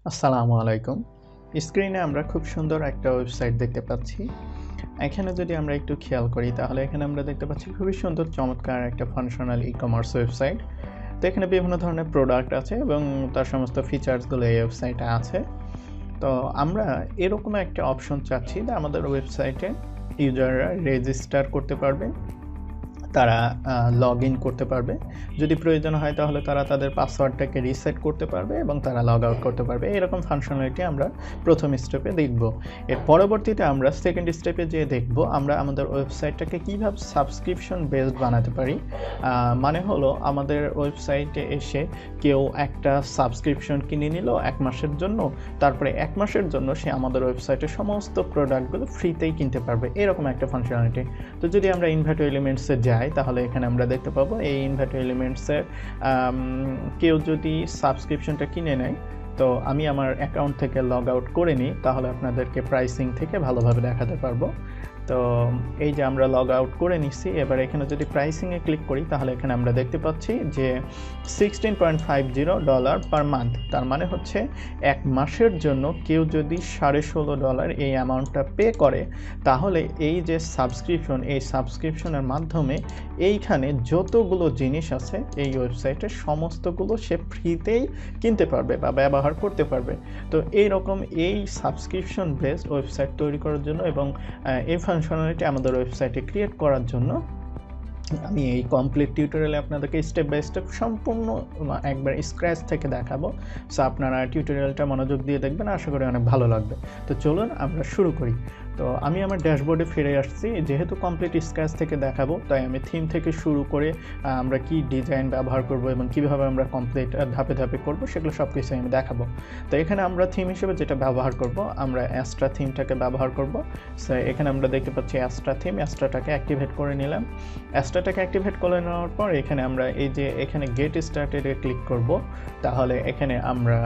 আসসালামু আলাইকুম। স্ক্রিনে আমরা খুব সুন্দর একটা ওয়েবসাইট দেখতে পাচ্ছি। এখানে যদি আমরা একটু খেয়াল করি তাহলে এখানে আমরা দেখতে পাচ্ছি খুবই সুন্দর চমৎকার একটা ফাংশনাল ই-কমার্স ওয়েবসাইট। তো এখানে বিভিন্ন ধরনের প্রোডাক্ট আছে এবং তার সমস্ত ফিচার্সগুলো এই ওয়েবসাইটে আছে। তো আমরা এরকম একটা অপশন চাচ্ছি যে আমাদের ওয়েবসাইটে ইউজাররা রেজিস্টার করতে পারবে। তারা লগ ইন করতে পারবে। যদি প্রয়োজন হয় তাহলে তারা তাদের পাসওয়ার্ডটাকে রিসেট করতে পারবে এবং তারা লগ আউট করতে পারবে। এরকম ফাংশনালিটি আমরা প্রথম স্টেপে দেখব। এর পরবর্তীতে আমরা সেকেন্ড স্টেপে যেয়ে দেখব আমরা আমাদের ওয়েবসাইটটাকে কীভাবে সাবস্ক্রিপশন বেসড বানাতে পারি। মানে হলো আমাদের ওয়েবসাইটে এসে কেউ একটা সাবস্ক্রিপশন কিনে নিল 1 মাসের জন্য, তারপরে 1 মাসের জন্য সে আমাদের ওয়েবসাইটের সমস্ত প্রোডাক্টগুলো ফ্রিতেই কিনতে পারবে, এরকম একটা ফাংশনালিটি। তো যদি আমরা ইনভার্টো এলিমেন্টসে যাই তাহলে এখানে আমরা দেখতে পাবো এই ইনভার্টো এলিমেন্টসের কেউ যদি সাবস্ক্রিপশনটা কিনে নেয়, তো আমি আমার অ্যাকাউন্ট থেকে লগ আউট করে নিই তাহলে আপনাদেরকে প্রাইসিং থেকে ভালোভাবে দেখাতে পারবো। তো এই যে আমরা লগ আউট করে নিচ্ছি, এবার এখানে যদি প্রাইসিংয়ে ক্লিক করি তাহলে এখানে আমরা দেখতে পাচ্ছি যে $16.50 পার মান্থ। তার মানে হচ্ছে 1 মাসের জন্য কেউ যদি $16.50 এই অ্যামাউন্টটা পে করে তাহলে এই যে সাবস্ক্রিপশন, এই সাবস্ক্রিপশনের মাধ্যমে এইখানে যতগুলো জিনিস আছে এই ওয়েবসাইটে সমস্তগুলো সে ফ্রিতেই কিনতে পারবে বা ব্যবহার করতে পারবে। তো এইরকম এই সাবস্ক্রিপশন বেসড ওয়েবসাইট তৈরি করার জন্য এবং এই ফাংশনালিটি আমাদের ওয়েবসাইটে ক্রিয়েট করার জন্য আমি এই কমপ্লিট টিউটোরিয়ালে আপনাদেরকে স্টেপ বাই স্টেপ সম্পূর্ণ একবার স্ক্র্যাচ থেকে দেখাবো। সো আপনারা টিউটোরিয়ালটা মনোযোগ দিয়ে দেখবেন, আশা করি অনেক ভালো লাগবে। তো চলুন আমরা শুরু করি। তো আমি আমার ড্যাশবোর্ডে ফিরে আসছি, যেহেতু কমপ্লিট স্ক্র্যাচ থেকে দেখাবো তাই আমি থিম থেকে শুরু করে আমরা কি ডিজাইন ব্যবহার করব এবং কীভাবে আমরা কমপ্লিট ধাপে ধাপে করব সেগুলো সব কিছুই আমি দেখাবো। তো এখানে আমরা থিম হিসেবে যেটা ব্যবহার করব, আমরা অ্যাস্ট্রা থিমটাকে ব্যবহার করব। সো এখানে আমরা দেখতে পাচ্ছি অ্যাস্ট্রা থিম, অ্যাস্ট্রাটাকে অ্যাক্টিভেট করে নিলাম। অ্যাস্ট্রাটাকে অ্যাক্টিভেট করে নেওয়ার পর এখানে আমরা এই যে এখানে গেট স্টার্টেডে ক্লিক করব। তাহলে এখানে আমরা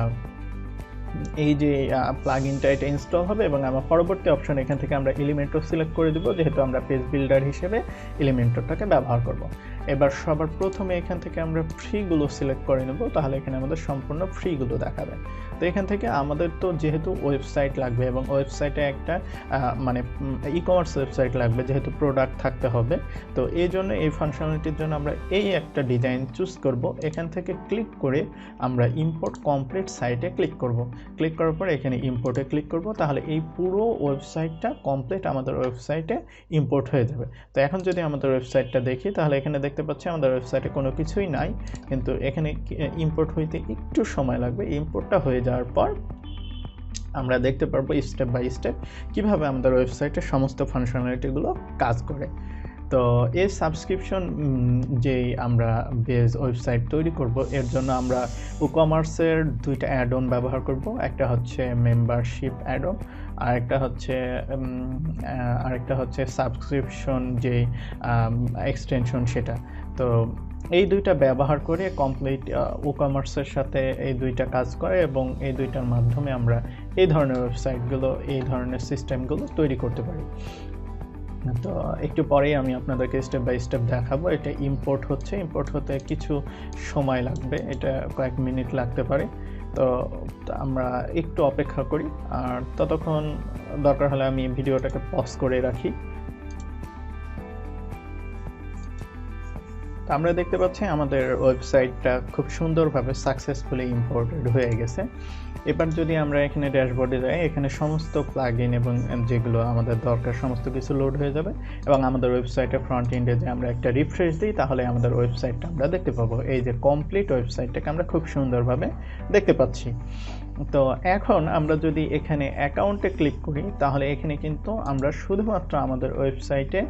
এই যে প্লাগইনটা এটা ইনস্টল হবে এবং আমার পরবর্তী অপশন এখান থেকে আমরা এলিমেন্টর সিলেক্ট করে দেব, যেহেতু আমরা পেজ বিল্ডার হিসেবে এলিমেন্টরটাকে ব্যবহার করব। এবার সবার প্রথমে এখান থেকে আমরা ফ্রিগুলো সিলেক্ট করে নেব, তাহলে এখানে আমাদের সম্পূর্ণ ফ্রিগুলো দেখাবে। তো এখান থেকে আমাদের তো যেহেতু ওয়েবসাইট লাগবে এবং ওয়েবসাইটে একটা মানে ই-কমার্স ওয়েবসাইট লাগবে, যেহেতু প্রোডাক্ট থাকতে হবে, তো এই জন্য এই ফাংশনালিটির জন্য আমরা এই একটা ডিজাইন চুজ করব। এখান থেকে ক্লিক করে আমরা ইম্পোর্ট কমপ্লিট সাইটে ক্লিক করব। ক্লিক করার পর এখানে ইম্পোর্টে ক্লিক করব, তাহলে এই পুরো ওয়েবসাইটটা কমপ্লিট আমাদের ওয়েবসাইটে ইম্পোর্ট হয়ে যাবে। তো এখন যদি আমাদের ওয়েবসাইটটা দেখি তাহলে এখানে দেখতে পাচ্ছি আমাদের ওয়েবসাইটে কোনো কিছুই নাই, কিন্তু এখানে ইম্পোর্ট হইতে একটু সময় লাগবে। ইম্পোর্টটা হয়ে যাওয়ার পর আমরা দেখতে পারবো স্টেপ বাই স্টেপ কীভাবে আমাদের ওয়েবসাইটের সমস্ত ফাংশনালিটিগুলো কাজ করে। তো এই সাবস্ক্রিপশন যেই আমরা বেস ওয়েবসাইট তৈরি করব, এর জন্য আমরা ই-কমার্সের 2টা অ্যাড অন ব্যবহার করব। একটা হচ্ছে মেম্বারশিপ অ্যাড অন, আরেকটা হচ্ছে সাবস্ক্রিপশন যে এক্সটেনশন সেটা। তো এই 2টা ব্যবহার করে কমপ্লিট ই-কমার্সের সাথে এই 2টা কাজ করে এবং এই 2টার মাধ্যমে আমরা এই ধরনের ওয়েবসাইটগুলো, এই ধরনের সিস্টেমগুলো তৈরি করতে পারি। তো একটু পরেই আমি আপনাদেরকে স্টেপ বাই স্টেপ দেখাবো। এটা ইম্পোর্ট হচ্ছে, ইম্পোর্ট হতে কিছু সময় লাগবে, এটা কয়েক মিনিট লাগতে পারে। তো আমরা একটু অপেক্ষা করি, আর ততক্ষণ দরকার হলে আমি ভিডিওটাকে পজ করে রাখি। তো আমরা দেখতে পাচ্ছি আমাদের ওয়েবসাইটটা খুব সুন্দরভাবে সাকসেসফুলি ইম্পোর্টেড হয়ে গেছে। এবার যদি আমরা এখানে ড্যাশবোর্ডে যাই, এখানে সমস্ত প্লাগইন এবং যেগুলো আমাদের দরকার সমস্ত কিছু লোড হয়ে যাবে এবং আমাদের ওয়েবসাইটের ফ্রন্ট এন্ডে যে আমরা একটা রিফ্রেশ দিই তাহলে আমাদের ওয়েবসাইটটা আমরা দেখতে পাবো। এই যে কমপ্লিট ওয়েবসাইটটাকে আমরা খুব সুন্দরভাবে দেখতে পাচ্ছি। তো এখন আমরা যদি এখানে অ্যাকাউন্টে ক্লিক করি তাহলে এখানে কিন্তু আমরা শুধুমাত্র আমাদের ওয়েবসাইটে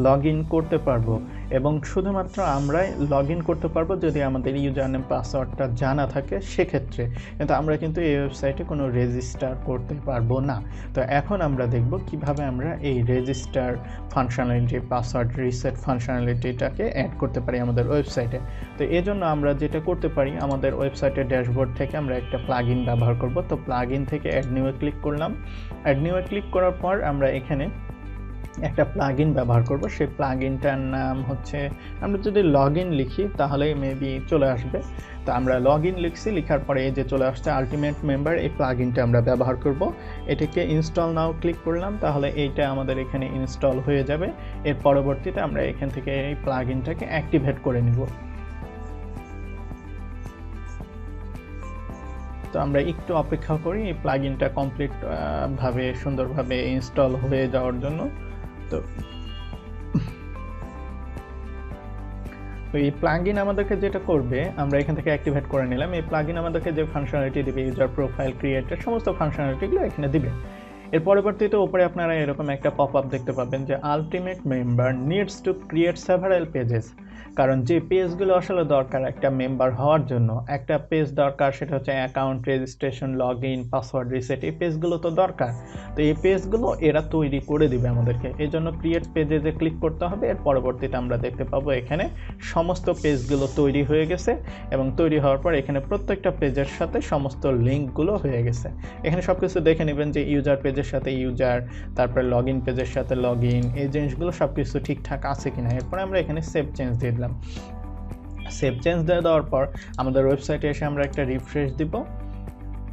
লগ ইন করতে পারবো এবং শুধুমাত্র আমরাই লগ ইন করতে পারবো যদি আমাদের ইউজার নেম পাসওয়ার্ডটা জানা থাকে সেক্ষেত্রে, কিন্তু আমরা কিন্তু এই ওয়েবসাইটে কোনো রেজিস্টার করতে পারবো না। তো এখন আমরা দেখব কিভাবে আমরা এই রেজিস্টার ফাংশনালিটি, পাসওয়ার্ড রিসেট ফাংশনালিটিটাকে অ্যাড করতে পারি আমাদের ওয়েবসাইটে। তো এই জন্য আমরা যেটা করতে পারি, আমাদের ওয়েবসাইটের ড্যাশবোর্ড থেকে আমরা একটা প্লাগইন ব্যবহার করব। তো প্লাগইন থেকে অ্যাড নিউয়ে ক্লিক করলাম। অ্যাড নিউয়ে ক্লিক করার পর আমরা এখানে একটা প্লাগইন ব্যবহার করব। সেই প্লাগইনটার নাম হচ্ছে, আমরা যদি লগইন লিখি তাহলে মেবি চলে আসবে। তো আমরা লগইন লিখছি, লেখার পরে এই যে চলে আসছে আলটিমেট মেম্বার, এই প্লাগইনটা আমরা ব্যবহার করব। এটাকে ইনস্টল নাও ক্লিক করলাম, তাহলে এইটা আমাদের এখানে ইনস্টল হয়ে যাবে। এর পরবর্তীতে আমরা এখান থেকে এই প্লাগইনটাকে অ্যাক্টিভেট করে নিব। তো আমরা একটু অপেক্ষা করি এই প্লাগইনটা কমপ্লিট ভাবে সুন্দরভাবে ইনস্টল হয়ে যাওয়ার জন্য। তো এই প্লাগইন আমাদেরকে যেটা করবে, আমরা এখান থেকে অ্যাক্টিভেট করে নিলাম। এই প্লাগইন আমাদেরকে যে ফাংশনালিটি দিবে, ইউজার প্রোফাইল ক্রিয়েটের সমস্ত ফাংশনালিটিগুলো এখানে দিবে। এর পরবর্তীতে উপরে আপনারা এরকম একটা পপআপ দেখতে পাবেন যে ultimate member needs to create several pages. কারণ যে পেজগুলো আসলে দরকার একটা মেম্বার হওয়ার জন্য, একটা পেজ দরকার, সেটা হচ্ছে account registration, log in, password reset, এই পেজগুলো তো দরকার। তো এই পেজগুলো এরা তৈরি করে দিবে আমাদেরকে। এই জন্য ক্রিয়েট পেজে ক্লিক করতে হবে। এর পরবর্তীতে আমরা দেখতে পাবো এখানে সমস্ত পেজগুলো তৈরি হয়ে গেছে, এবং তৈরি হওয়ার পর এখানে প্রত্যেকটা পেজের সাথে সমস্ত লিঙ্কগুলো হয়ে গেছে। এখানে সব কিছু দেখে নেবেন যে ইউজার পেজের সাথে ইউজার, তারপরে লগ ইন পেজের সাথে লগ ইন, এই জিনিসগুলো সব কিছু ঠিকঠাক আছে কিনা। এরপরে আমরা এখানে সেভ চেঞ্জ দিয়ে দিলাম। সেভ চেঞ্জ দেওয়ার পর আমাদের ওয়েবসাইটে এসে আমরা একটা রিফ্রেশ দিব।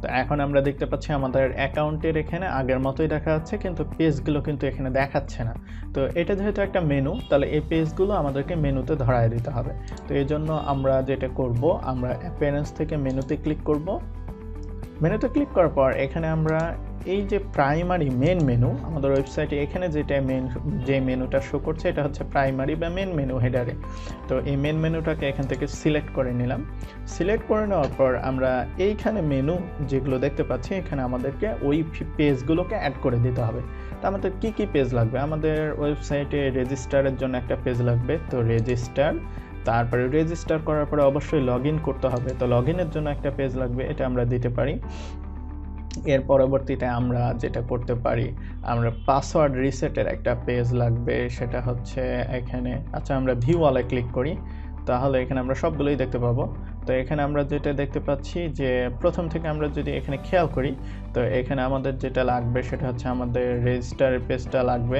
তো এখন আমরা দেখতে পাচ্ছি আমাদের অ্যাকাউন্টের এখানে আগের মতোই দেখা যাচ্ছে, কিন্তু পেজগুলো কিন্তু এখানে দেখাচ্ছে না। তো এটা যেহেতু একটা মেনু, তাহলে এই পেজগুলো আমাদেরকে মেনুতে ধরায় দিতে হবে। তো এই জন্য আমরা যেটা করব, আমরা অ্যাপিয়ারেন্স থেকে মেনুতে ক্লিক করব। মেনুতে ক্লিক করার পর এখানে আমরা এই যে প্রাইমারি মেন মেনু আমাদের ওয়েবসাইটে, এখানে যেটা যে মেনুটা শো করছে এটা হচ্ছে প্রাইমারি বা মেন মেনু হেডারে। তো এই মেন মেনুটাকে এখান থেকে সিলেক্ট করে নিলাম। সিলেক্ট করে নেওয়ার পর আমরা এইখানে মেনু যেগুলো দেখতে পাচ্ছি, এখানে আমাদেরকে ওই পেজগুলোকে অ্যাড করে দিতে হবে। তো আমাদের কি কি পেজ লাগবে, আমাদের ওয়েবসাইটে রেজিস্টারের জন্য একটা পেজ লাগবে। তো রেজিস্টার, তারপরে রেজিস্টার করার পরে অবশ্যই লগ ইন করতে হবে। তো লগ ইনের জন্য একটা পেজ লাগবে, এটা আমরা দিতে পারি। এর পরবর্তীতে আমরা যেটা করতে পারি, আমরা পাসওয়ার্ড রিসেটের একটা পেজ লাগবে, সেটা হচ্ছে এখানে। আচ্ছা, আমরা ভিউ অলে ক্লিক করি, তাহলে এখানে আমরা সবগুলোই দেখতে পাবো। তো এখানে আমরা যেটা দেখতে পাচ্ছি যে প্রথম থেকে আমরা যদি এখানে খেয়াল করি, তো এখানে আমাদের যেটা লাগবে সেটা হচ্ছে আমাদের রেজিস্টারের পেজটা লাগবে,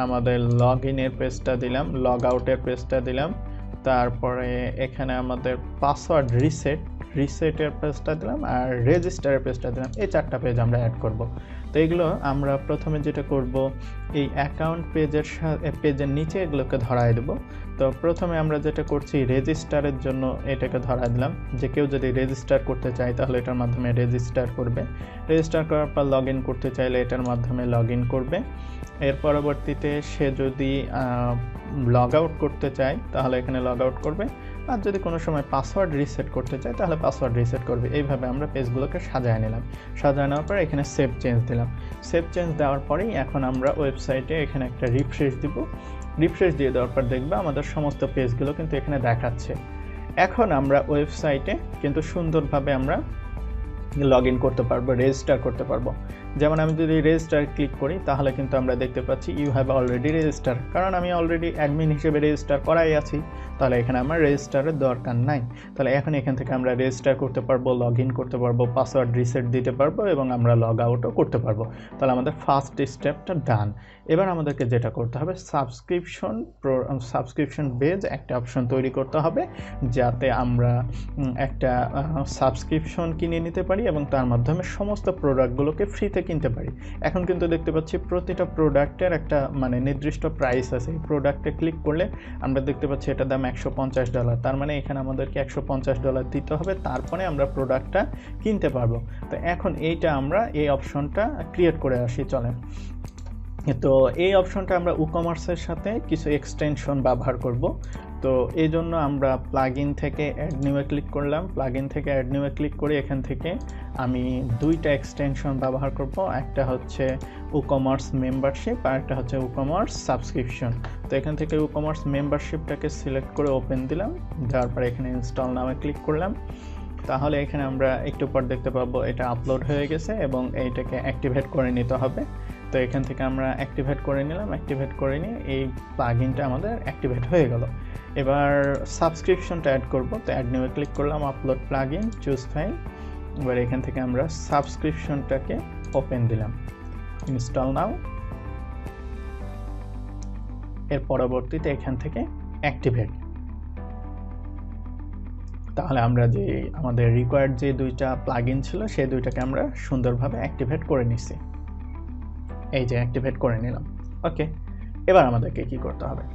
আমাদের লগ ইনের পেজটা দিলাম, লগ আউটের পেজটা দিলাম, তারপরে এখানে আমাদের পাসওয়ার্ড রিসেটের পেজটা দিলাম, আর রেজিস্টারের পেজটা দিলাম। এই চারটা পেজ আমরা অ্যাড করব। তো এগুলো আমরা প্রথমে যেটা করব, এই অ্যাকাউন্ট পেজের নিচে এগুলোকে ধরায় দেব। তো প্রথমে আমরা যেটা করছি, রেজিস্টারের জন্য এটাকে ধরায় দিলাম, যে কেউ যদি রেজিস্টার করতে চায় তাহলে এটার মাধ্যমে রেজিস্টার করবে। রেজিস্টার করার পর লগ ইন করতে চাইলে এটার মাধ্যমে লগ ইন করবে। এর পরবর্তীতে সে যদি লগ আউট করতে চায় তাহলে এখানে লগ আউট করবে, আর যদি কোনো সময় পাসওয়ার্ড রিসেট করতে চায় তাহলে পাসওয়ার্ড রিসেট করবে। এইভাবে আমরা পেজগুলোকে সাজায় নিলাম। সাজায় নেওয়ার পর এখানে সেভ চেঞ্জ দিলাম। সেভ চেঞ্জ দেওয়ার পরেই এখন আমরা ওয়েবসাইটে এখানে একটা রিফ্রেশ দিব। রিফ্রেশ দিয়ে দেওয়ার পর দেখবে আমাদের সমস্ত পেজগুলো কিন্তু এখানে দেখাচ্ছে। এখন আমরা ওয়েবসাইটে কিন্তু সুন্দরভাবে আমরা লগ ইন করতে পারবো, রেজিস্টার করতে পারবো। যেমন আমি যদি রেজিস্টার ক্লিক করি তাহলে কিন্তু আমরা দেখতে পাচ্ছি ইউ হ্যাভ অলরেডি রেজিস্টার, কারণ আমি অলরেডি অ্যাডমিন হিসেবে রেজিস্টার করাই আছি, তাহলে এখানে আমার রেজিস্টারের দরকার নাই। তাহলে এখন এখান থেকে আমরা রেজিস্টার করতে পারবো, লগ ইন করতে পারবো, পাসওয়ার্ড রিসেট দিতে পারবো, এবং আমরা লগ আউটও করতে পারবো। তাহলে আমাদের ফার্স্ট স্টেপটা ডান। এবার আমাদেরকে যেটা করতে হবে, সাবস্ক্রিপশন বেজ একটা অপশন তৈরি করতে হবে, যাতে আমরা একটা সাবস্ক্রিপশন কিনে নিতে পারি এবং তার মাধ্যমে সমস্ত প্রোডাক্টগুলোকে ফ্রিতে কিনতে পারি। এখন কিন্তু দেখতে পাচ্ছি প্রতিটা প্রোডাক্টের একটা নির্দিষ্ট প্রাইস আছে। এই প্রোডাক্টে ক্লিক করলে আমরা দেখতে পাচ্ছি এটার দাম $150। তার মানে এখানে আমাদেরকে $150 দিতে হবে, তারপরে আমরা প্রোডাক্টটা কিনতে পারবো। তো এখন এইটা আমরা এই অপশনটা ক্রিয়েট করে আসি, চলেন। তো এই অপশনটা আমরা ই-কমার্সের সাথে কিছু এক্সটেনশন ব্যবহার করব। তো এই জন্য আমরা প্লাগইন থেকে অ্যাড নিউয়ে ক্লিক করলাম। প্লাগইন থেকে অ্যাড নিউয়ে ক্লিক করে এখান থেকে আমি দুইটা এক্সটেনশন ব্যবহার করব। একটা হচ্ছে ই-কমার্স মেম্বারশিপ, আর একটা হচ্ছে ই-কমার্স সাবস্ক্রিপশন। তো এখান থেকে ই-কমার্স মেম্বারশিপটাকে সিলেক্ট করে ওপেন দিলাম, দেওয়ার পরে এখানে ইনস্টল নামে ক্লিক করলাম। তাহলে এখানে আমরা একটু পর দেখতে পাবো এটা আপলোড হয়ে গেছে এবং এইটাকে অ্যাক্টিভেট করে নিতে হবে। তো এখান থেকে আমরা অ্যাক্টিভেট করে নিলাম। অ্যাক্টিভেট করে নিয়ে এই প্লাগইনটা আমাদের অ্যাক্টিভেট হয়ে গেল। এবার সাবস্ক্রিপশনটা অ্যাড করব। তো অ্যাড নিউয়ে ক্লিক করলাম, আপলোড প্লাগইন, চুজ ফাইল। এবার এখান থেকে আমরা সাবস্ক্রিপশনটাকে ওপেন দিলাম, ইনস্টল নাও। এর পরবর্তীতে এখান থেকে অ্যাক্টিভেট। তাহলে আমরা যে আমাদের রিকোয়ার্ড যে দুইটা প্লাগইন ছিল সেই দুইটাকে আমরা সুন্দরভাবে অ্যাক্টিভেট করে নিছি। এই যে অ্যাক্টিভেট করে নিলাম। ওকে, এবার আমাদেরকে কি করতে হবে?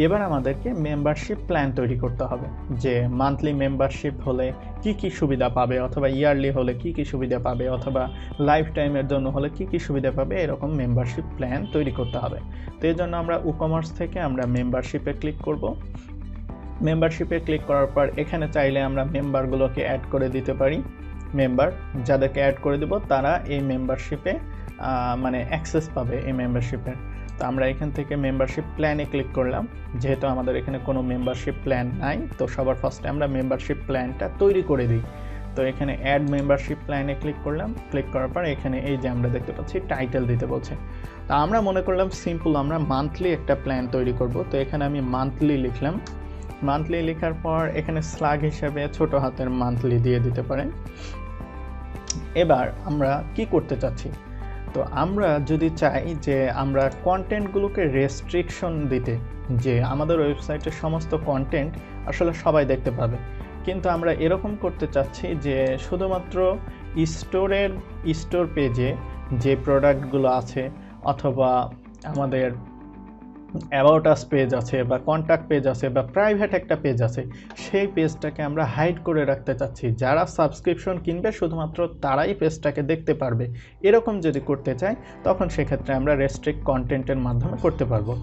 এবার আমাদেরকে মেম্বারশিপ প্ল্যান তৈরি করতে হবে, যে মান্থলি মেম্বারশিপ হলে কি কি সুবিধা পাবে, অথবা ইয়ারলি হলে কি কি সুবিধা পাবে, অথবা লাইফ টাইমের জন্য হলে কি কি সুবিধা পাবে, এরকম মেম্বারশিপ প্ল্যান তৈরি করতে হবে। তো এই জন্য আমরা ই-কমার্স থেকে আমরা মেম্বারশিপে ক্লিক করব। মেম্বারশিপে ক্লিক করার পর এখানে চাইলে আমরা মেম্বারগুলোকে অ্যাড করে দিতে পারি। মেম্বার যাদেরকে অ্যাড করে দেব তারা এই মেম্বারশিপে মানে অ্যাক্সেস পাবে এই মেম্বারশিপের। তো আমরা এখান থেকে মেম্বারশিপ প্ল্যানে ক্লিক করলাম। যেহেতু আমাদের এখানে কোনো মেম্বারশিপ প্ল্যান নাই, তো সবার ফার্স্টে আমরা মেম্বারশিপ প্ল্যানটা তৈরি করে দিই। তো এখানে অ্যাড মেম্বারশিপ প্ল্যানে ক্লিক করলাম। ক্লিক করার পর এখানে এই যে আমরা দেখতে পাচ্ছি টাইটেল দিতে বলছে। তো আমরা মনে করলাম সিম্পল আমরা মান্থলি একটা প্ল্যান তৈরি করব। তো এখানে আমি মান্থলি লিখলাম। মান্থলি লেখার পর এখানে স্ল্যাগ হিসাবে ছোট হাতের মান্থলি দিয়ে দিতে পারেন। এবার আমরা কি করতে চাচ্ছি? তো আমরা যদি চাই যে আমরা কন্টেন্টগুলোকে রেস্ট্রিকশন দিতে, যে আমাদের ওয়েবসাইটের সমস্ত কন্টেন্ট আসলে সবাই দেখতে পাবে, কিন্তু আমরা এরকম করতে চাচ্ছি যে শুধুমাত্র স্টোর পেজে যে প্রোডাক্টগুলো আছে, অথবা আমাদের অ্যাবাউট আস পেজ আছে, বা কন্ট্যাক্ট পেজ আছে, বা প্রাইভেট একটা পেজ আছে, সেই পেজটাকে আমরা হাইড করে রাখতে চাচ্ছি। যারা সাবস্ক্রিপশন কিনবে শুধুমাত্র তারাই পেজটাকে দেখতে পারবে। এরকম যদি করতে চাই তখন সেক্ষেত্রে আমরা রেস্ট্রিক্ট কন্টেন্টের মাধ্যমে করতে পারবো।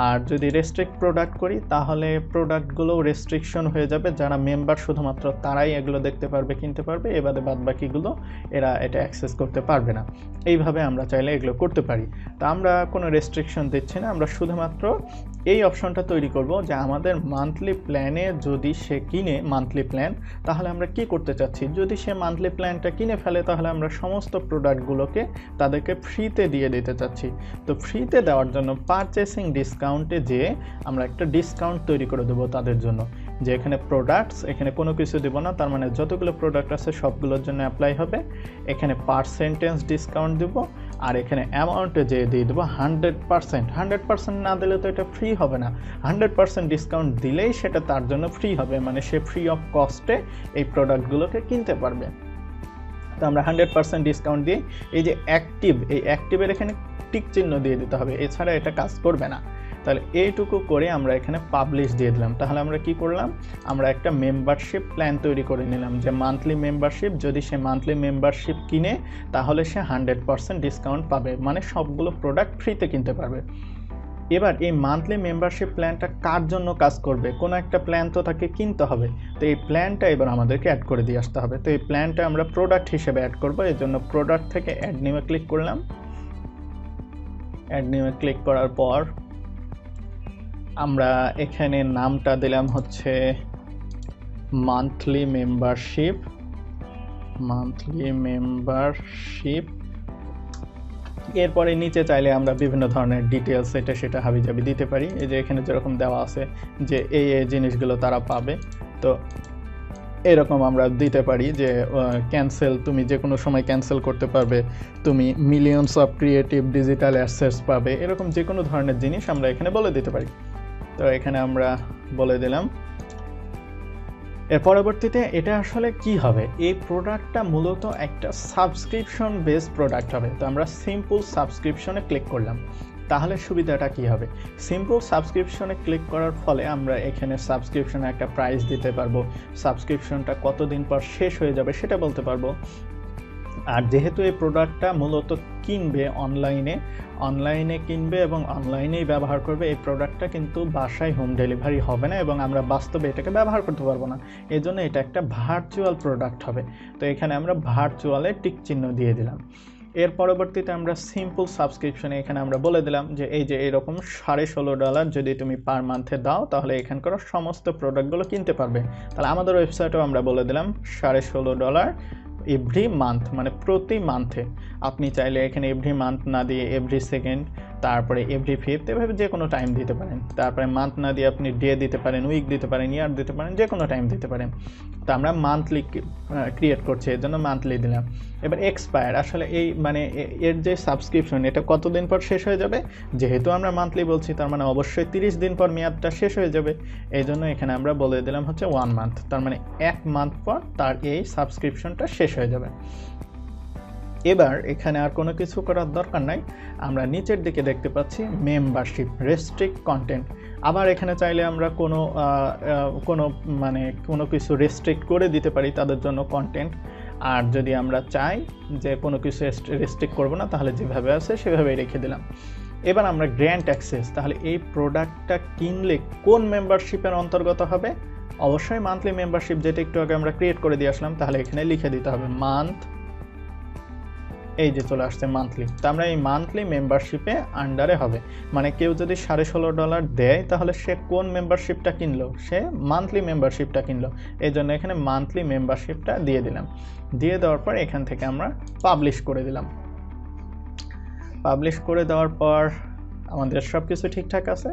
আর যদি রেস্ট্রিক্ট প্রোডাক্ট করি তাহলে প্রোডাক্টগুলো রেস্ট্রিকশন হয়ে যাবে। যারা মেম্বার শুধুমাত্র তারাই এগুলো দেখতে পারবে, কিনতে পারবে, এবারে বাদবাকিগুলো এরা এটা অ্যাক্সেস করতে পারবে না। এইভাবে আমরা চাইলে এগুলো করতে পারি। তা আমরা কোনো রেস্ট্রিকশন দিচ্ছি না, আমরা শুধুমাত্র এই অপশনটা তৈরি করব যে আমাদের মান্থলি প্ল্যানে যদি সে কিনে মান্থলি প্ল্যান, তাহলে আমরা কি করতে চাচ্ছি, যদি সে মান্থলি প্ল্যানটা কিনে ফেলে তাহলে আমরা সমস্ত প্রোডাক্টগুলোকে তাদেরকে ফ্রিতে দিয়ে দিতে চাচ্ছি। তো ফ্রিতে দেওয়ার জন্য পারচেসিং ডিসকাউন্টে যে আমরা একটা ডিসকাউন্ট তৈরি করে দেবো তাদের জন্য, যে এখানে প্রোডাক্টস, এখানে কোনো কিছু দেবো না, তার মানে যতগুলো প্রোডাক্ট আছে সবগুলোর জন্য অ্যাপ্লাই হবে। এখানে পার্সেন্টেজ ডিসকাউন্ট দেবো, আর এখানে অ্যামাউন্টে যে দিয়ে দেবো 100%। 100% না দিলে তো এটা ফ্রি হবে না, 100% ডিসকাউন্ট দিলেই সেটা তার জন্য ফ্রি হবে, মানে সে ফ্রি অফ কস্টে এই প্রোডাক্টগুলোকে কিনতে পারবে। তো আমরা 100% ডিসকাউন্ট দিয়ে এই যে অ্যাক্টিভ, এই অ্যাক্টিভের এখানে টিক চিহ্ন দিয়ে দিতে হবে, এছাড়া এটা কাজ করবে না। তাহলে এইটুকু করে আমরা এখানে পাবলিশ দিয়ে দিলাম। তাহলে আমরা কি করলাম, আমরা একটা মেম্বারশিপ প্ল্যান তৈরি করে নিলাম যে মান্থলি মেম্বারশিপ, যদি সে মান্থলি মেম্বারশিপ কিনে তাহলে সে 100% ডিসকাউন্ট পাবে, মানে সবগুলো প্রোডাক্ট ফ্রিতে কিনতে পারবে। এবার এই মান্থলি মেম্বারশিপ প্ল্যানটা কার জন্য কাজ করবে, কোনো একটা প্ল্যান তো তাকে কিনতে হবে। তো এই প্ল্যানটা এবার আমাদেরকে অ্যাড করে দিয়ে আসতে হবে। তো এই প্ল্যানটা আমরা প্রোডাক্ট হিসেবে অ্যাড করব। এই জন্য প্রোডাক্ট থেকে অ্যাড নিউয়ে ক্লিক করলাম। অ্যাড নিউয়ে ক্লিক করার পর আমরা এখানে নামটা দিলাম হচ্ছে মান্থলি মেম্বারশিপ। এরপরে নিচে চাইলে আমরা বিভিন্ন ধরনের ডিটেলস এটা সেটা হাবিজাবি দিতে পারি। এই যে এখানে যেরকম দেওয়া আছে যে এই জিনিসগুলো তারা পাবে, তো এরকম আমরা দিতে পারি যে ক্যান্সেল, তুমি যে কোনো সময় ক্যান্সেল করতে পারবে, তুমি millions of creative digital assets পাবে, এরকম যে কোনো ধরনের জিনিস আমরা এখানে বলে দিতে পারি। তো এখানে আমরা বলে দিলাম। এর পরবর্তীতে এটা আসলে কি হবে, এই প্রোডাক্টটা মূলত একটা সাবস্ক্রিপশন বেসড প্রোডাক্ট হবে। তো আমরা সিম্পল সাবস্ক্রিপশনে ক্লিক করলাম। তাহলে সুবিধাটা কি হবে, সিম্পল সাবস্ক্রিপশনে ক্লিক করার ফলে আমরা এখানে সাবস্ক্রিপশনে একটা প্রাইস দিতে পারবো, সাবস্ক্রিপশনটা কতদিন পর শেষ হয়ে যাবে সেটা বলতে পারবো। আর যেহেতু এই প্রোডাক্টটা মূলত কিনবে অনলাইনে কিনবে এবং অনলাইনেই ব্যবহার করবে, এই প্রোডাক্টটা কিন্তু বাসায় হোম ডেলিভারি হবে না এবং আমরা বাস্তবে এটাকে ব্যবহার করতে পারবো না। এই জন্য এটা একটা ভার্চুয়াল প্রোডাক্ট হবে। তো এখানে আমরা ভার্চুয়ালে টিক চিহ্ন দিয়ে দিলাম। এর পরবর্তীতে আমরা সিম্পল সাবস্ক্রিপশনে এখানে আমরা বলে দিলাম যে এই যে এরকম $16.5 যদি তুমি পার মান্থে দাও তাহলে এখানকার সমস্ত প্রোডাক্টগুলো কিনতে পারবে। তাহলে আমাদের ওয়েবসাইটেও আমরা বলে দিলাম $16.5 এভরি মান্থ, মানে প্রতি মান্থে। আপনি চাইলে এখানে এভরি মান্থ না দিয়ে এভরি সেকেন্ড, তারপরে এভরি ফিফথ, এভাবে যে কোনো টাইম দিতে পারেন। তারপরে মান্থ না দিয়ে আপনি ডে দিতে পারেন, উইক দিতে পারেন, ইয়ার দিতে পারেন, যে কোনো টাইম দিতে পারেন। তো আমরা মান্থলি ক্রিয়েট করছি, এর জন্য মান্থলি দিলাম। এবার এক্সপায়ার, আসলে এই মানে এর যে সাবস্ক্রিপশন এটা কতদিন পর শেষ হয়ে যাবে, যেহেতু আমরা মান্থলি বলছি তার মানে অবশ্যই 30 দিন পর মেয়াদটা শেষ হয়ে যাবে। এই জন্য এখানে আমরা বলে দিলাম হচ্ছে 1 মান্থ, তার মানে 1 মান্থ পর তার এই সাবস্ক্রিপশনটা শেষ হয়ে যাবে। এবার এখানে আর কোনো কিছু করার দরকার নাই, আমরা নিচের দিকে দেখতে পাচ্ছি মেম্বারশিপ রেস্ট্রিক্ট কন্টেন্ট। আবার এখানে চাইলে আমরা কোনো কিছু রেস্ট্রিক্ট করে দিতে পারি তাদের জন্য কন্টেন্ট। আর যদি আমরা চাই যে কোনো কিছু রেস্ট্রিক্ট করব না, তাহলে যেভাবে আছে সেভাবেই রেখে দিলাম। এবার আমরা গ্র্যান্ট অ্যাক্সেস, তাহলে এই প্রোডাক্টটা কিনলে কোন মেম্বারশিপের অন্তর্গত হবে, অবশ্যই মান্থলি মেম্বারশিপ, যেটা একটু আগে আমরা ক্রিয়েট করে দিয়ে আসলাম। তাহলে এখানে লিখে দিতে হবে মান্থ, এই যে চলে আসছে মান্থলি। তো আমরা এই মান্থলি মেম্বারশিপে আন্ডারে হবে, মানে কেউ যদি $16.5 দেয় তাহলে সে কোন মেম্বারশিপটা কিনলো, সে মান্থলি মেম্বারশিপটা কিনলো। এই জন্য এখানে মান্থলি মেম্বারশিপটা দিয়ে দিলাম। দিয়ে দেওয়ার পর এখান থেকে আমরা পাবলিশ করে দিলাম। পাবলিশ করে দেওয়ার পর আমাদের সব কিছু ঠিকঠাক আছে।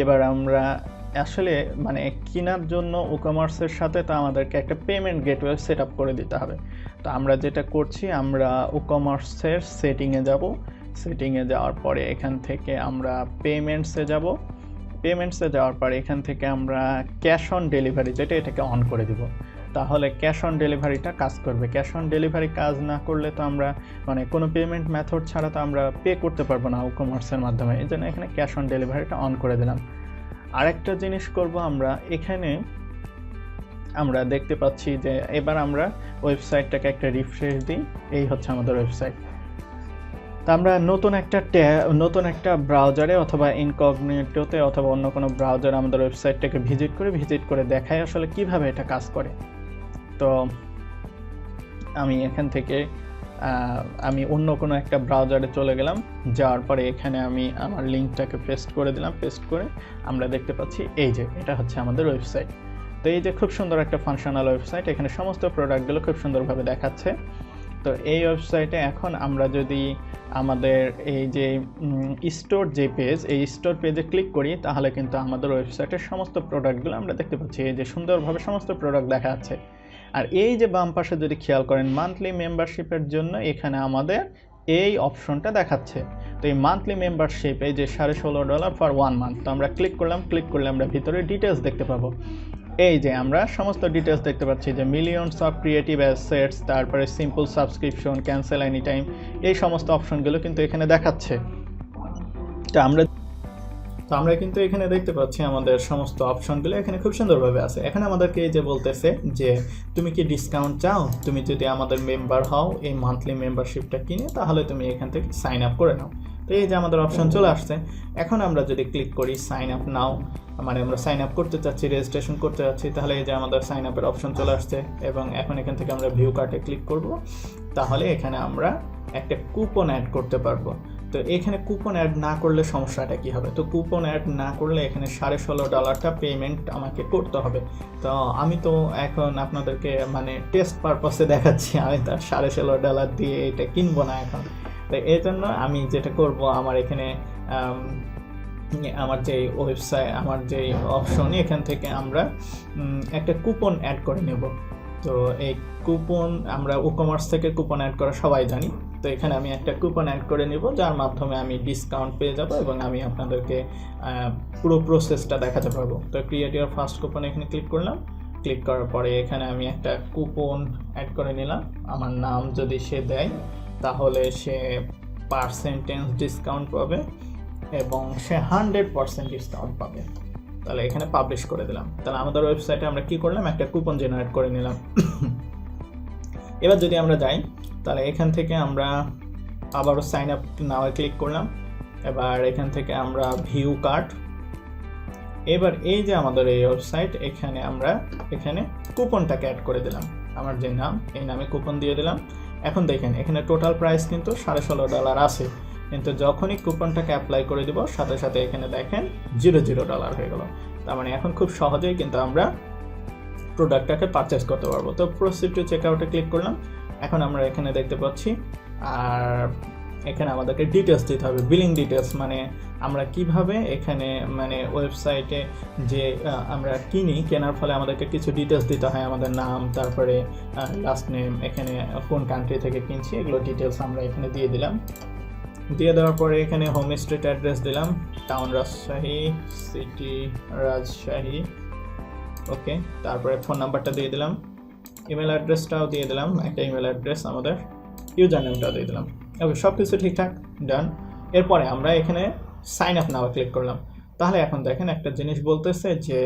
এবার আমরা আসলে মানে কেনার জন্য ই-কমার্সের সাথে তো আমাদেরকে একটা পেমেন্ট গেটওয়ে সেট আপ করে দিতে হবে। তো আমরা যেটা করছি, আমরা ই-কমার্সের সেটিংয়ে যাব। সেটিংয়ে যাওয়ার পরে এখান থেকে আমরা পেমেন্টসে যাব। পেমেন্টসে যাওয়ার পরে এখান থেকে আমরা ক্যাশ অন ডেলিভারি, যেটা এটাকে অন করে দিব। তাহলে ক্যাশ অন ডেলিভারিটা কাজ করবে। ক্যাশ অন ডেলিভারি কাজ না করলে তো আমরা মানে কোনো পেমেন্ট মেথড ছাড়া তো আমরা পে করতে পারবো না ই-কমার্সের মাধ্যমে। এই জন্য এখানে ক্যাশ অন ডেলিভারিটা অন করে দিলাম। আরেকটা জিনিস করব আমরা, এখানে আমরা দেখতে পাচ্ছি যে এবার আমরা ওয়েবসাইটটাকে একটা রিফ্রেশ দিই। এই হচ্ছে আমাদের ওয়েবসাইট। তা আমরা নতুন একটা ব্রাউজারে অথবা ইনকগনিটোতে অথবা অন্য কোনো ব্রাউজারে আমাদের ওয়েবসাইটটাকে ভিজিট করে দেখাই আসলে কিভাবে এটা কাজ করে। তো আমি এখান থেকে আমি অন্য কোনো একটা ব্রাউজারে চলে গেলাম। যাওয়ার পরে এখানে আমি আমার লিঙ্কটাকে পেস্ট করে দিলাম। পেস্ট করে আমরা দেখতে পাচ্ছি এই যে এটা হচ্ছে আমাদের ওয়েবসাইট। তো এই যে খুব সুন্দর একটা ফাংশনাল ওয়েবসাইট, এখানে সমস্ত প্রোডাক্টগুলো খুব সুন্দরভাবে দেখাচ্ছে। তো এই ওয়েবসাইটে এখন আমরা যদি আমাদের এই যে স্টোর যে পেজ, এই স্টোর পেজে ক্লিক করি তাহলে কিন্তু আমাদের ওয়েবসাইটের সমস্ত প্রোডাক্টগুলো আমরা দেখতে পাচ্ছি। এই যে সুন্দরভাবে সমস্ত প্রোডাক্ট দেখা যাচ্ছে। আর এই যে বাম পাশে যদি খেয়াল করেন, মান্থলি মেম্বারশিপের জন্য এখানে আমাদের এই অপশনটা দেখাচ্ছে। তো এই মান্থলি মেম্বারশিপ, এই যে $16.5 ফর 1 মান্থ, তো আমরা ক্লিক করলে আমরা ভিতরে ডিটেলস দেখতে পাবো। এই যে আমরা সমস্ত ডিটেলস দেখতে পাচ্ছি যে মিলিয়নস অফ ক্রিয়েটিভ অ্যাসেটস, তারপরে simple subscription, cancel any time, এই সমস্ত অপশনগুলো কিন্তু এখানে দেখাচ্ছে। তো আমরা কিন্তু এখানে দেখতে পাচ্ছি আমাদের সমস্ত অপশনগুলো এখানে খুব সুন্দরভাবে আছে। এখানে আমাদেরকে এই যে বলতেছে যে তুমি কি ডিসকাউন্ট চাও, তুমি যদি আমাদের মেম্বার হও এই মান্থলি মেম্বারশিপটা কিনে, তাহলে তুমি এখান থেকে সাইন আপ করে নাও। তো এই যে আমাদের অপশন চলে আসছে। এখন আমরা যদি ক্লিক করি সাইন আপ নাও, মানে আমরা সাইন আপ করতে চাচ্ছি, রেজিস্ট্রেশন করতে যাচ্ছি, তাহলে এই যে আমাদের সাইন আপের অপশন চলে আসছে। এবং এখন এখান থেকে আমরা ভিউ কার্টে ক্লিক করব। তাহলে এখানে আমরা একটা কুপন অ্যাড করতে পারবো। তো এখানে কুপন অ্যাড না করলে সমস্যাটা কি হবে? তো কুপন অ্যাড না করলে এখানে $16.5 পেমেন্ট আমাকে করতে হবে। তো আমি তো এখন আপনাদেরকে মানে টেস্ট পারপাসে দেখাচ্ছি, আমি তার $16.5 দিয়ে এটা কিনবো না এখন। তো এই জন্য আমি যেটা করব, আমার এখানে আমার যে ওয়েবসাইট, আমার যে অপশন, এখান থেকে আমরা একটা কুপন অ্যাড করে নেব। তো এই কুপন আমরা ই-কমার্স থেকে কুপন অ্যাড করা সবাই জানি। তো এখানে আমি একটা কুপন অ্যাড করে নেব, যার মাধ্যমে আমি ডিসকাউন্ট পেয়ে যাব এবং আমি আপনাদেরকে পুরো প্রসেসটা দেখাতে পারবো। তো ক্রিয়েট ইওর ফার্স্ট কুপন এখানে ক্লিক করলাম। ক্লিক করার পরে এখানে আমি একটা কুপন অ্যাড করে নিলাম। আমার নাম যদি সে দেয় তাহলে সে পার্সেন্টেজ ডিসকাউন্ট পাবে এবং সে 100% ডিসকাউন্ট পাবে। তাহলে এখানে পাবলিশ করে দিলাম। তাহলে আমাদের ওয়েবসাইটে আমরা কি করলাম, একটা কুপন জেনারেট করে নিলাম। এবার যদি আমরা যাই, তাহলে এখান থেকে আমরা আবারও সাইন আপ নাওয়ে ক্লিক করলাম। এবার এখান থেকে আমরা ভিউ কার্ট, এবার এই যে আমাদের এই ওয়েবসাইট, এখানে আমরা এখানে কুপনটাকে অ্যাড করে দিলাম। আমার যে নাম, এই নামে কুপন দিয়ে দিলাম। এখন দেখেন এখানে টোটাল প্রাইস কিন্তু $16.5 আছে, কিন্তু যখনই কুপনটাকে অ্যাপ্লাই করে দিব সাথে সাথে এখানে দেখেন $0 হয়ে গেল। তার মানে এখন খুব সহজেই কিন্তু আমরা প্রোডাক্টটাকে পারচেস করতে পারবো। তো প্রসিড টু চেক আউটে ক্লিক করলাম। এখন আমরা এখানে দেখতে পাচ্ছি, আর এখানে আমাদেরকে ডিটেলস দিতে হবে, বিলিং ডিটেলস, মানে আমরা কিভাবে এখানে মানে ওয়েবসাইটে যে আমরা কেনার ফলে আমাদেরকে কিছু ডিটেলস দিতে হয়, আমাদের নাম, তারপরে লাস্ট নেম, এখানে কোন কান্ট্রি থেকে কিনছি এগুলো ডিটেলস আমরা এখানে দিয়ে দিলাম। দিয়ে দেওয়ার পরে এখানে হোম স্ট্রিট অ্যাড্রেস দিলাম, টাউন রাজশাহী, সিটি রাজশাহী, ওকে। তারপরে ফোন নাম্বারটা দিয়ে দিলাম, ইমেল অ্যাড্রেসটাও দিয়ে দিলাম, একটা ইমেল অ্যাড্রেস, আমাদের ইউজার নেমটাও দিয়ে দিলাম, ওকে। সব কিছু ঠিকঠাক ডান। এরপরে আমরা এখানে সাইন আপ নাও ক্লিক করলাম। তাহলে এখন দেখেন একটা জিনিস বলতেছে যে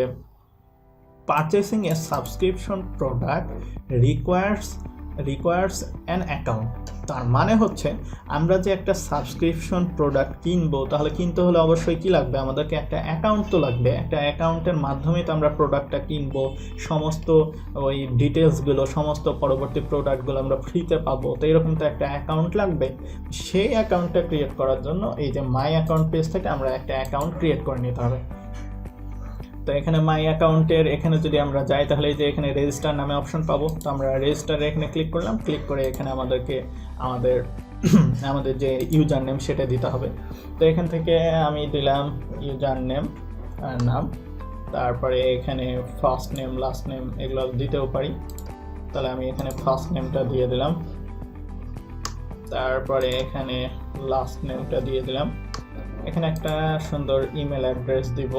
purchasing A subscription product requires an account. তার মানে হচ্ছে আমরা যে একটা সাবস্ক্রিপশন প্রোডাক্ট কিনবো, তাহলে কিনতে হলে অবশ্যই কি লাগবে, আমাদেরকে একটা অ্যাকাউন্ট তো লাগবে। একটা অ্যাকাউন্টের মাধ্যমেই তো আমরা প্রোডাক্টটা কিনবো, সমস্ত ওই ডিটেলসগুলো, সমস্ত পরবর্তী প্রোডাক্টগুলো আমরা ফ্রিতে পাবো। তো এরকম তো একটা অ্যাকাউন্ট লাগবে। সেই অ্যাকাউন্টটা ক্রিয়েট করার জন্য এই যে মাই অ্যাকাউন্ট পেজ থেকে আমরা একটা অ্যাকাউন্ট ক্রিয়েট করে নিতে হবে। তো এখানে মাই অ্যাকাউন্টের এখানে যদি আমরা যাই তাহলে এই যে এখানে রেজিস্টার নামে অপশন পাবো। তো আমরা রেজিস্টারে এখানে ক্লিক করলাম, ক্লিক করে এখানে আমাদেরকে আমাদের যে ইউজার নেম সেটা দিতে হবে। তো এখান থেকে আমি দিলাম ইউজার নেম নাম, তারপরে এখানে ফার্স্ট নেম লাস্ট নেম এগুলো দিতেও পারি। তাহলে আমি এখানে ফার্স্ট নেমটা দিয়ে দিলাম, তারপরে এখানে লাস্ট নেমটা দিয়ে দিলাম। এখানে একটা সুন্দর ইমেল অ্যাড্রেস দিব,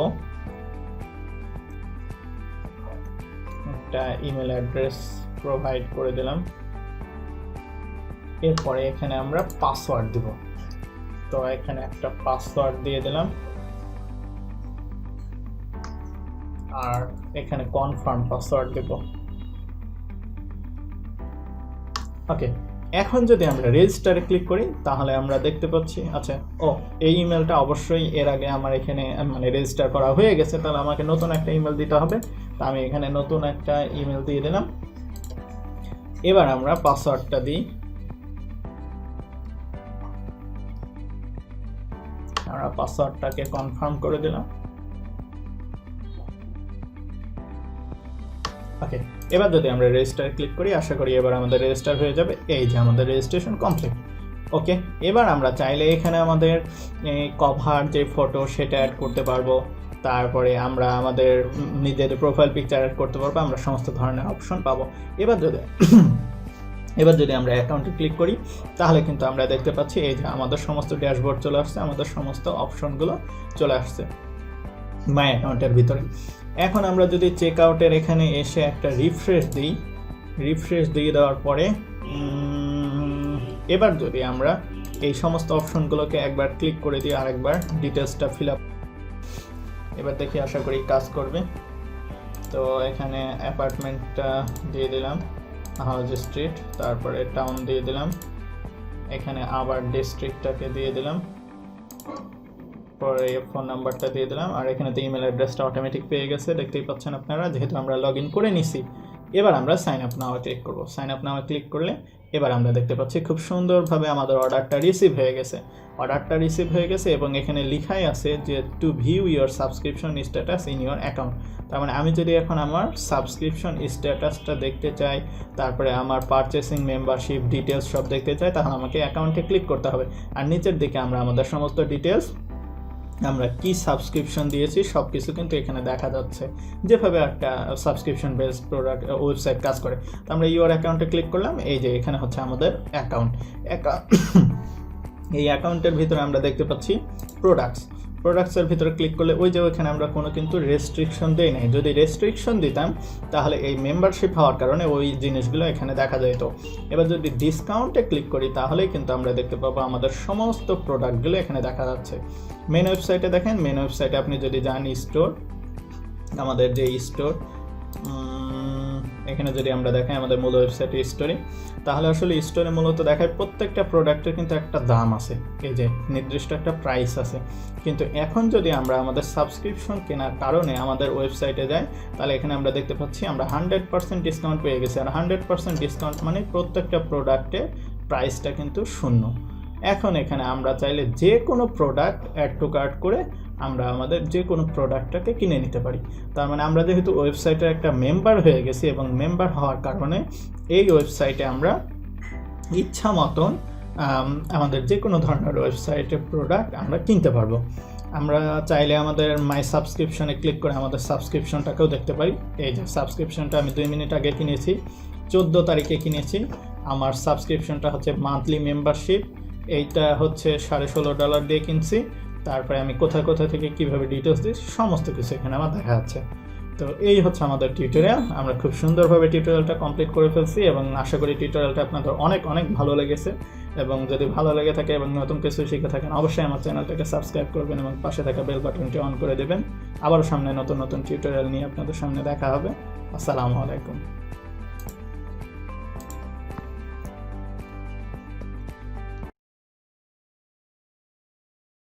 একটা ইমেল অ্যাড্রেস প্রোভাইড করে দিলাম। এরপরে এখানে আমরা পাসওয়ার্ড দিব। তো এখানে একটা পাসওয়ার্ড দিয়ে দিলাম, আর এখানে কনফার্ম পাসওয়ার্ড দেব, ওকে। এখন যদি আমরা রেজিস্টারে ক্লিক করি তাহলে আমরা দেখতে পাচ্ছি, আচ্ছা এই ইমেলটা অবশ্যই এর আগে আমার এখানে মানে রেজিস্টার করা হয়ে গেছে, তাহলে আমাকে নতুন একটা ইমেল দিতে হবে। তো আমি এখানে নতুন একটা ইমেল দিয়ে দিলাম। এবার আমরা পাসওয়ার্ডটা দিই, আমরা পাসওয়ার্ডটাকে কনফার্ম করে দিলাম, ওকে। এবার যদি আমরা রেজিস্টার ক্লিক করি, আশা করি এবার আমাদের রেজিস্টার হয়ে যাবে। এই যে আমাদের রেজিস্ট্রেশন কমপ্লিট, ওকে। এবার আমরা চাইলে এখানে আমাদের কভার যে ফটো সেটা অ্যাড করতে পারবো, তারপরে আমরা আমাদের নিজেদের প্রোফাইল পিকচার অ্যাড করতে পারবো, আমরা সমস্ত ধরনের অপশন পাবো। এবার যদি আমরা অ্যাকাউন্টে ক্লিক করি তাহলে কিন্তু আমরা দেখতে পাচ্ছি এই যে আমাদের সমস্ত ড্যাশবোর্ড চলে আসছে, আমাদের সমস্ত অপশনগুলো চলে আসছে মাই অ্যাকাউন্টের ভিতরে। এখন আমরা যদি চেক আউটের এখানে এসে একটা রিফ্রেশ দিয়ে দেওয়ার পরে এবার যদি আমরা এই সমস্ত অপশনগুলোকে একবার ক্লিক করে দিই, আরেকবার ডিটেলসটা ফিল আপ, এবার দেখি আশা করি কাজ করবে। তো এখানে অ্যাপার্টমেন্টটা দিয়ে দিলাম, হাউস স্ট্রিট, তারপরে টাউন দিয়ে দিলাম, এখানে আবার ডিস্ট্রিক্টটাকে দিয়ে দিলাম, পরে ফোন নাম্বারটা দিয়ে দিলাম, আর এখানে তো ইমেল অ্যাড্রেসটা অটোমেটিক পেয়ে গেছে, দেখতেই পাচ্ছেন আপনারা, যেহেতু আমরা লগ ইন করে নিছি। এবার আমরা সাইন আপ নাও ক্লিক করব। সাইন আপ নাও ক্লিক করলে এবার আমরা দেখতে পাচ্ছি খুব সুন্দরভাবে আমাদের অর্ডারটা রিসিভ হয়ে গেছে এবং এখানে লেখাই আছে যে two view your subscription status in your account. তার মানে আমি যদি এখন আমার সাবস্ক্রিপশন স্ট্যাটাসটা দেখতে চাই, তারপরে আমার পারচেসিং মেম্বারশিপ ডিটেলস সব দেখতে চাই, তাহলে আমাকে অ্যাকাউন্টে ক্লিক করতে হবে। আর নিচের দিকে আমরা আমাদের সমস্ত ডিটেলস, আমরা কি সাবস্ক্রিপশন দিয়েছি সব কিছু কিন্তু এখানে দেখা যাচ্ছে, যেভাবে একটা সাবস্ক্রিপশন বেস প্রোডাক্ট ওয়েবসাইট কাজ করে। তো আমরা ইউর অ্যাকাউন্টে ক্লিক করলাম, এই যে এখানে হচ্ছে আমাদের অ্যাকাউন্ট। এই অ্যাকাউন্টের ভিতরে আমরা দেখতে পাচ্ছি প্রোডাক্টসের ভিতরে ক্লিক করলে ওই যে ওইখানে আমরা কোনো কিন্তু রেস্ট্রিকশন দেই নাই। যদি রেস্ট্রিকশন দিতাম তাহলে এই মেম্বারশিপ হওয়ার কারণে ওই জিনিসগুলো এখানে দেখা যেত। এবার যদি ডিসকাউন্টে ক্লিক করি তাহলেই কিন্তু আমরা দেখতে পাবো আমাদের সমস্ত প্রোডাক্টগুলো এখানে দেখা যাচ্ছে। মেন ওয়েবসাইটে দেখেন, মেন ওয়েবসাইটে আপনি যদি যান স্টোর, আমাদের যে স্টোর, এখানে যদি আমরা দেখাই আমাদের মূল ওয়েবসাইটে স্টোরে, তাহলে আসলে স্টোরে মূলত দেখায় প্রত্যেকটা প্রোডাক্টের কিন্তু একটা দাম আছে, এই যে নির্দিষ্ট একটা প্রাইস আছে। কিন্তু এখন যদি আমরা আমাদের সাবস্ক্রিপশন কেনার কারণে আমাদের ওয়েবসাইটে যাই, তাহলে এখানে আমরা দেখতে পাচ্ছি আমরা 100% ডিসকাউন্ট পেয়ে গেছি। আর 100% ডিসকাউন্ট মানে প্রত্যেকটা প্রোডাক্টের প্রাইসটা কিন্তু 0। এখন এখানে আমরা চাইলে যে কোনো প্রোডাক্ট অ্যাড টু কার্ট করে আমরা আমাদের যে কোনো প্রোডাক্টটাকে কিনে নিতে পারি। তার মানে আমরা যেহেতু ওয়েবসাইটের একটা মেম্বার হয়ে গেছি এবং মেম্বার হওয়ার কারণে এই ওয়েবসাইটে আমরা ইচ্ছা মতন আমাদের যে কোনো ধরনের ওয়েবসাইটের প্রোডাক্ট আমরা কিনতে পারবো। আমরা চাইলে আমাদের মাই সাবস্ক্রিপশনে ক্লিক করে আমাদের সাবস্ক্রিপশনটাকেও দেখতে পারি। এই যে সাবস্ক্রিপশনটা আমি 2 মিনিট আগে কিনেছি, 14 তারিখে কিনেছি। আমার সাবস্ক্রিপশনটা হচ্ছে মান্থলি মেম্বারশিপ, এইটা হচ্ছে $16.5 দিয়ে কিনছি। তারপরে আমি কোথায় কোথায় থেকে কীভাবে ডিটেলস দিচ্ছি সমস্ত কিছু এখানে আমার দেখা যাচ্ছে। তো এই হচ্ছে আমাদের টিউটোরিয়াল। আমরা খুব সুন্দরভাবে টিউটোরিয়ালটা কমপ্লিট করে ফেলছি এবং আশা করি টিউটোরিয়ালটা আপনাদের অনেক অনেক ভালো লেগেছে। এবং যদি ভালো লেগে থাকে এবং নতুন কিছু শিখে থাকেন অবশ্যই আমার চ্যানেলটাকে সাবস্ক্রাইব করবেন এবং পাশে থাকা বেল বাটনটি অন করে দেবেন। আবারও সামনে নতুন নতুন টিউটোরিয়াল নিয়ে আপনাদের সামনে দেখা হবে। আসসালামু আলাইকুম।